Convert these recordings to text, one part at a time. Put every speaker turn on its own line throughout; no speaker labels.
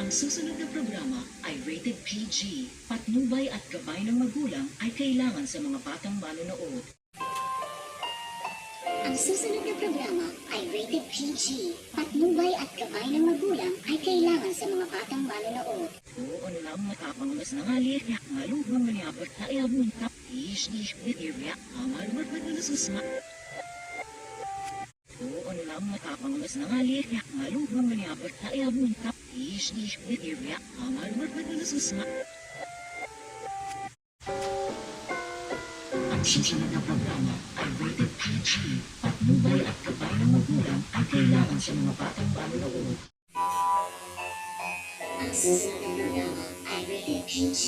Ang susunod na programa ay rated PG. Patnubay at gabay ng magulang ay kailangan sa mga batang manonood.
Ang susunod na programa ay rated PG. Patnubay at gabay ng magulang ay kailangan sa mga batang manonood.
Oo lang matapang mas nangalir niya. Ngalubang maniabot na iabong tap. Ish area. Amalumar pa na susma. Oo lang matapang mas nangalir niya. Ngalubang maniabot na iabong tap. Ish area. Amalumar pa na susma. Ang susunod na programa ay rated PG. Patnubay at gabay ng magulang ay kailangan sa mga batang manonood.
Ang susunod na programa ay rated PG.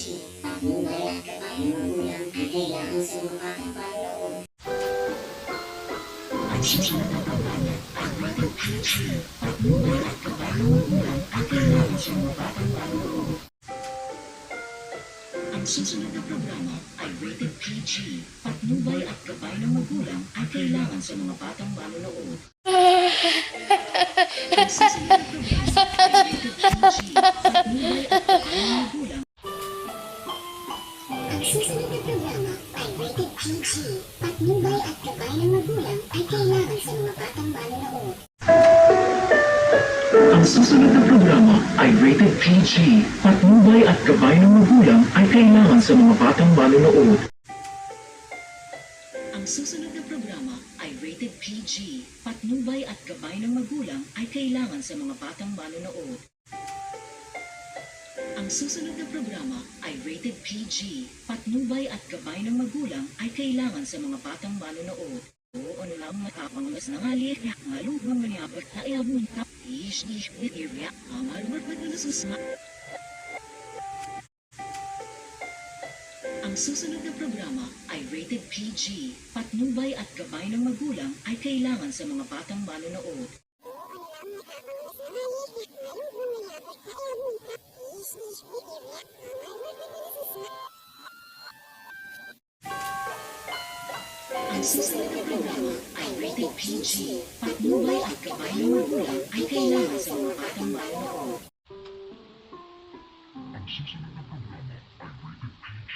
Patnubay at gabay ng magulang ay kailangan sa mga batang manonood.
Ang susunod na programa ay rated PG. Patnubay at gabay ng magulang ay kailangan sa mga batang manonood. Ang susunod na programa ay rated PG. Patnubay at gabay ng magulang ay kailangan sa mga batang manonood. Ang susunod na programa ay rated PG. Patnubay at gabay ng magulang.
Ang susunod na programa ay rated PG. Patnubay at gabay ng magulang ay kailangan sa mga batang manonood.
Ang susunod na programa ay rated PG. Patnubay at gabay ng magulang ay kailangan sa mga batang manonood. Ang susunod na programa ay rated PG. Patnubay at gabay ng magulang ay kailangan sa mga batang manonood. Ang susunod na programa ay rated PG. Patnubay at gabay ng magulang ay kailangan sa mga batang manonood. Oo lang matapang mas nangalir niya. Ngalubang maniabot na iabong tap. Ish area. Amalumar pa na susma. Ang susunod na programa ay rated PG. Patnubay at gabay ng magulang ay kailangan sa mga batang manonood. Ang susunod na programa ay rated PG. Patnubay at gabay ng magulang ay kailangan sa mga batang manonood.
Ang susunod na programa ay rated PG.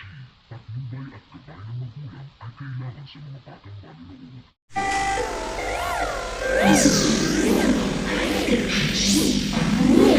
Patnubay at gabay ng magulang ay kailangan sa mga batang manonood.
Ang susunod na programa ay rated PG. Patnubay